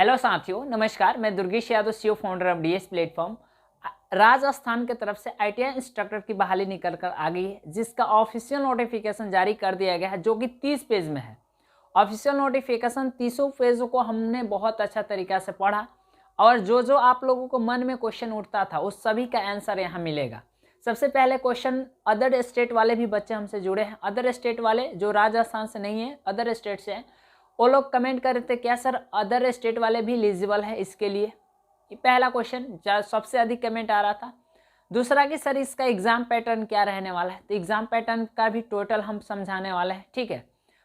Hello साथियों, नमस्कार। मैं Durgesh Yadav, CEO founder of DS platform. Rajasthan की तरफ से आईटीआई इंस्ट्रक्टर की बहाली निकल कर आ गई है, जिसका ऑफिशियल नोटिफिकेशन जारी कर दिया गया है, जो कि 30 पेज में है। ऑफिशियल नोटिफिकेशन 30 पेजों को हमने बहुत अच्छा तरीका से पढ़ा और जो आप लोगों को मन में क्वेश्चन उठता था उस सभी का आंसर यहाँ मिलेगा। सबसे पहले क्वेश्चन, अदर स्टेट वाले भी बच्चे हमसे जुड़े हैं। अदर स्टेट वाले जो राजस्थान से नहीं है, अदर स्टेट से हैं, वो लोग कमेंट कर रहे थे क्या सर अदर स्टेट वाले भी एलिजिबल है इसके लिए। ये पहला क्वेश्चन सबसे अधिक कमेंट आ रहा था। दूसरा कि सर इसका एग्जाम पैटर्न क्या रहने वाला है, तो एग्जाम पैटर्न का भी टोटल हम समझाने वाले हैं, ठीक है।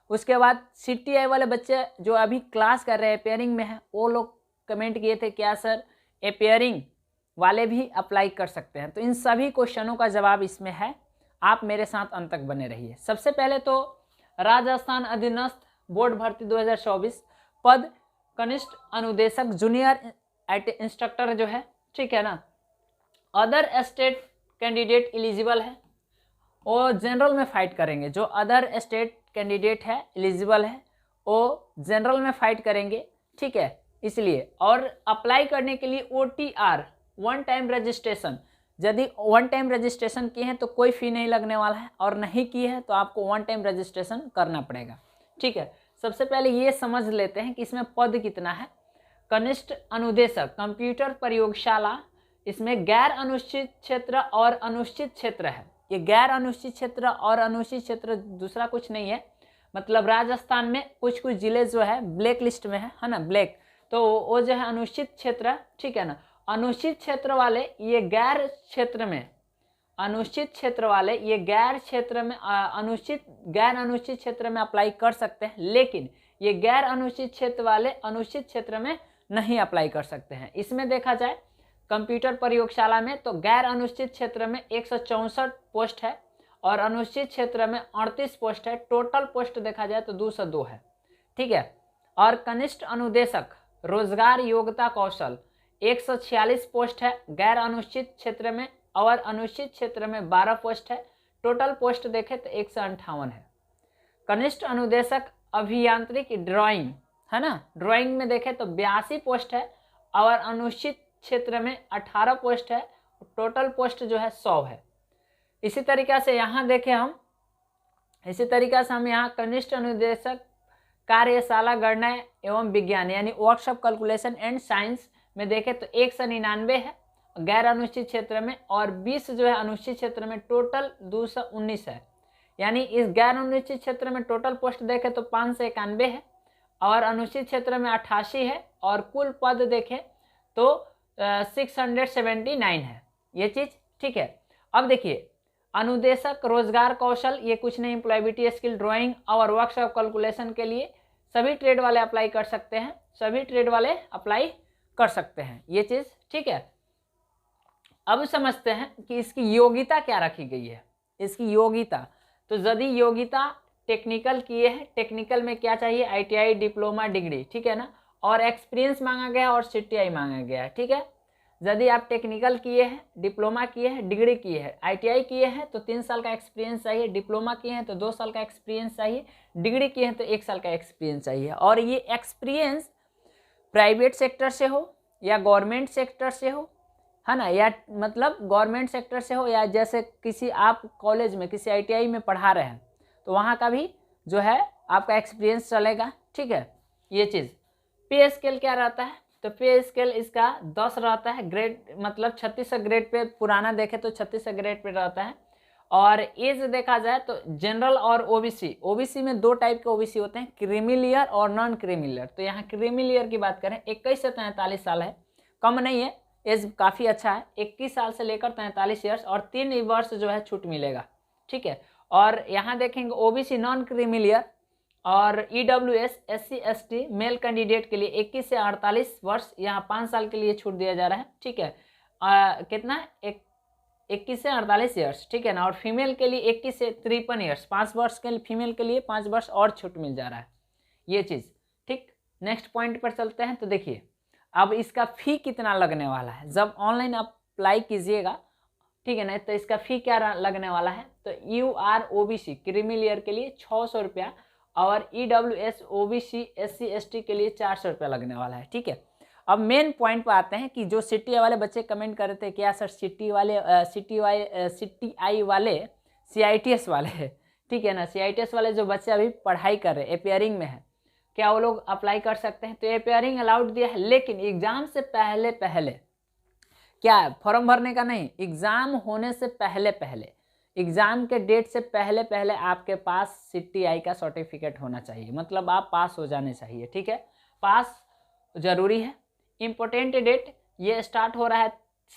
उसके बाद सीटीआई वाले बच्चे जो अभी क्लास कर रहे हैं, पेयरिंग में है, वो लोग कमेंट किए थे क्या सर ए पेयरिंग वाले भी अप्लाई कर सकते हैं। तो इन सभी क्वेश्चनों का जवाब इसमें है, आप मेरे साथ अंत तक बने रहिए। सबसे पहले तो राजस्थान अधीनस्थ बोर्ड भर्ती 2024 पद कनिष्ठ अनुदेशक जूनियर इंस्ट्रक्टर जो है, ठीक है ना। अदर स्टेट कैंडिडेट एलिजिबल है वो जनरल में फाइट करेंगे। जो अदर स्टेट कैंडिडेट है एलिजिबल है वो जनरल में फाइट करेंगे, ठीक है। इसलिए और अप्लाई करने के लिए OTR वन टाइम रजिस्ट्रेशन, यदि वन टाइम रजिस्ट्रेशन किए हैं तो कोई फ़ी नहीं लगने वाला है, और नहीं किए हैं तो आपको वन टाइम रजिस्ट्रेशन करना पड़ेगा, ठीक है। सबसे पहले ये समझ लेते हैं कि इसमें पद कितना है। कनिष्ठ अनुदेशक कंप्यूटर प्रयोगशाला, इसमें गैर अनुसूचित क्षेत्र और अनुसूचित क्षेत्र है। ये गैर अनुसूचित क्षेत्र और अनुसूचित क्षेत्र दूसरा कुछ नहीं है, मतलब राजस्थान में कुछ कुछ जिले जो है ब्लैक लिस्ट में है ना, ब्लैक, तो वो जो है अनुसूचित क्षेत्र, ठीक है ना। अनुसूचित क्षेत्र वाले ये गैर क्षेत्र में, अनुसूचित क्षेत्र वाले ये गैर क्षेत्र में गैर अनुसूचित क्षेत्र में अप्लाई कर सकते हैं, लेकिन ये गैर अनुसूचित क्षेत्र वाले अनुसूचित क्षेत्र में नहीं अप्लाई कर सकते हैं। इसमें देखा जाए कंप्यूटर प्रयोगशाला में तो गैर अनुसूचित क्षेत्र में 164 पोस्ट है और अनुसूचित क्षेत्र में 38 पोस्ट है। टोटल पोस्ट देखा जाए तो 202 है, ठीक है। और कनिष्ठ अनुदेशक रोजगार योग्यता कौशल 146 पोस्ट है गैर अनुसूचित क्षेत्र में, और अनुसूचित क्षेत्र में 12 पोस्ट है। टोटल पोस्ट देखें तो 158 है। कनिष्ठ अनुदेशक अभियांत्रिकी ड्राइंग है ना, ड्राइंग में देखें तो 82 पोस्ट है और अनुसूचित क्षेत्र में 18 पोस्ट है। टोटल पोस्ट जो है 100 है। इसी तरीक़ा से यहाँ देखें हम, इसी तरीक़ा से हम यहाँ कनिष्ठ अनुदेशक कार्यशाला गणना एवं विज्ञान यानी वर्कशॉप कैलकुलेशन एंड साइंस में देखें तो 199 है गैर अनुसूचित क्षेत्र में, और 20 जो है अनुसूचित क्षेत्र में। टोटल 219 है। यानी इस गैर अनुसूचित क्षेत्र में टोटल पोस्ट देखें तो 591 है और अनुसूचित क्षेत्र में 88 है, और कुल पद देखें तो 679 है। ये चीज़ ठीक है। अब देखिए अनुदेशक रोजगार कौशल, ये कुछ नहीं, एम्प्लॉयबिलिटी स्किल ड्राइंग और वर्कशॉप कैलकुलेशन के लिए सभी ट्रेड वाले अप्लाई कर सकते हैं, सभी ट्रेड वाले अप्लाई कर सकते हैं, ये चीज़ ठीक है। अब समझते हैं कि इसकी योग्यता क्या रखी गई है। इसकी योग्यता, तो यदि योग्यता टेक्निकल किए हैं, टेक्निकल में क्या चाहिए, आईटीआई डिप्लोमा डिग्री, ठीक है ना, और एक्सपीरियंस मांगा गया और सीटीआई मांगा गया है, ठीक है। यदि आप टेक्निकल किए हैं, डिप्लोमा किए हैं, डिग्री किए हैं, आईटीआई किए हैं तो 3 साल का एक्सपीरियंस चाहिए, डिप्लोमा किए हैं तो 2 साल का एक्सपीरियंस चाहिए, डिग्री किए हैं तो 1 साल का एक्सपीरियंस चाहिए। और ये एक्सपीरियंस प्राइवेट सेक्टर से हो या गवर्नमेंट सेक्टर से हो, है ना, या मतलब गवर्नमेंट सेक्टर से हो, या जैसे किसी आप कॉलेज में किसी आईटीआई में पढ़ा रहे हैं तो वहाँ का भी जो है आपका एक्सपीरियंस चलेगा, ठीक है। ये चीज़ पे स्केल क्या रहता है, तो पे स्केल इसका 10 रहता है, ग्रेड मतलब 36 ग्रेड पे, पुराना देखे तो 36 ग्रेड पे रहता है। और एज देखा जाए तो जनरल और ओबीसी, ओबीसी में 2 टाइप के ओबीसी होते हैं, क्रीमी लेयर और नॉन क्रीमी लेयर। तो यहाँ क्रीमी लेयर की बात करें 21 से 43 साल है, कम नहीं है, एज काफ़ी अच्छा है, 21 साल से लेकर 43 ईयर्स, और 3 वर्ष जो है छूट मिलेगा, ठीक है। और यहाँ देखेंगे ओबीसी नॉन क्रीमी लेयर और EWS SC ST male candidate के लिए 21 से 48 वर्ष, यहाँ 5 साल के लिए छूट दिया जा रहा है, ठीक है। कितना 21 से 48 ईयर्स, ठीक है ना। और फीमेल के लिए 21 से 53 ईयर्स, 5 वर्ष के लिए फीमेल के लिए 5 वर्ष और छूट मिल जा रहा है, ये चीज़ ठीक। नेक्स्ट पॉइंट पर चलते हैं। तो देखिए अब इसका फ़ी कितना लगने वाला है जब ऑनलाइन अप्लाई कीजिएगा, ठीक है ना। तो इसका फ़ी क्या लगने वाला है, तो UR OBC क्रीमी लेयर के लिए 600 रुपया और EWS OBC SC ST के लिए 400 रुपया लगने वाला है। ठीक है, अब मेन पॉइंट पर आते हैं कि जो CTI वाले बच्चे कमेंट कर रहे थे क्या सर CTI वाले CTI वाले CITS वाले है, ठीक है ना, CITS वाले जो बच्चे अभी पढ़ाई कर रहे हैं, अपियरिंग में है, क्या वो लोग अप्लाई कर सकते हैं? तो अपियरिंग अलाउड दिया है, लेकिन एग्जाम से पहले क्या है, फॉर्म भरने का नहीं, एग्जाम होने से पहले एग्जाम के डेट से पहले आपके पास CTI का सर्टिफिकेट होना चाहिए, मतलब आप पास हो जाने चाहिए। ठीक है, पास जरूरी है। इम्पोर्टेंट डेट ये स्टार्ट हो रहा है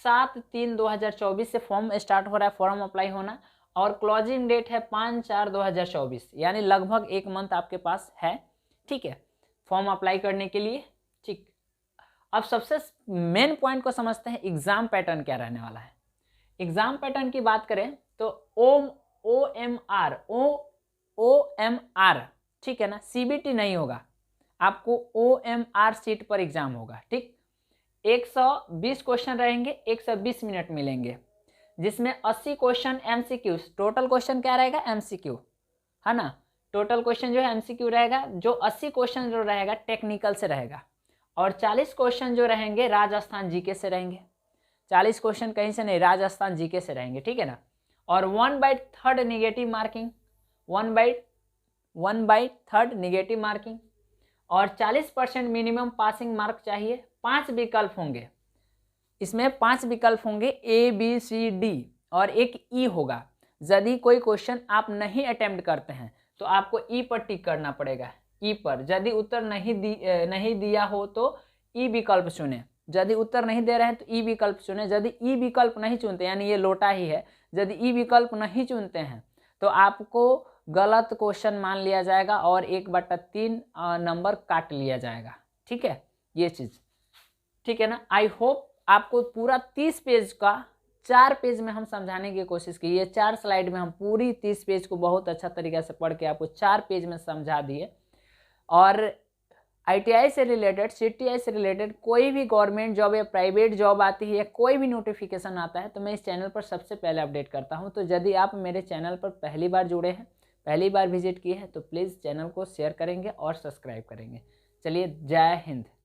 7/3/2024 से फॉर्म स्टार्ट हो रहा है, फॉर्म अप्लाई होना, और क्लोजिंग डेट है 5/4/2024, यानी लगभग 1 मंथ आपके पास है। ठीक है, फॉर्म अप्लाई करने के लिए। ठीक, अब सबसे मेन पॉइंट को समझते हैं, एग्जाम पैटर्न क्या रहने वाला है। एग्जाम पैटर्न की बात करें तो OMR, ठीक है ना, CBT नहीं होगा, आपको OMR सीट पर एग्जाम होगा। ठीक, 120 क्वेश्चन रहेंगे, 120 मिनट मिलेंगे, जिसमें 80 क्वेश्चन MCQ, टोटल क्वेश्चन क्या रहेगा, MCQ है ना, टोटल क्वेश्चन जो है MCQ रहेगा। जो 80 क्वेश्चन जो रहेगा टेक्निकल से रहेगा, और 40 क्वेश्चन जो रहेंगे राजस्थान जीके से रहेंगे। 40 क्वेश्चन कहीं से नहीं, राजस्थान जीके से रहेंगे। ठीक है ना, और 1/3 निगेटिव मार्किंग, 1/3 निगेटिव मार्किंग, और 40% मिनिमम पासिंग मार्क चाहिए। 5 विकल्प होंगे, इसमें 5 विकल्प होंगे ABCD, और एक E होगा। यदि कोई क्वेश्चन आप नहीं अटेम्प्ट करते हैं तो आपको E पर टिक करना पड़ेगा, E पर। यदि उत्तर नहीं दिया हो तो E विकल्प चुने, यदि उत्तर नहीं दे रहे हैं तो E विकल्प चुने। यदि E विकल्प नहीं चुनते, यानी ये लोटा ही है, यदि E विकल्प नहीं चुनते हैं तो आपको गलत क्वेश्चन मान लिया जाएगा और 1/3 नंबर काट लिया जाएगा। ठीक है, ये चीज़ ठीक है ना। आई होप आपको पूरा 30 पेज का 4 पेज में हम समझाने की कोशिश की, ये 4 स्लाइड में हम पूरी 30 पेज को बहुत अच्छा तरीके से पढ़ के आपको 4 पेज में समझा दिए। और ITI से रिलेटेड, CTI से रिलेटेड कोई भी गवर्नमेंट जॉब या प्राइवेट जॉब आती है या कोई भी नोटिफिकेशन आता है तो मैं इस चैनल पर सबसे पहले अपडेट करता हूं। तो यदि आप मेरे चैनल पर पहली बार जुड़े हैं, पहली बार विजिट किए हैं, तो प्लीज़ चैनल को शेयर करेंगे और सब्सक्राइब करेंगे। चलिए, जय हिंद।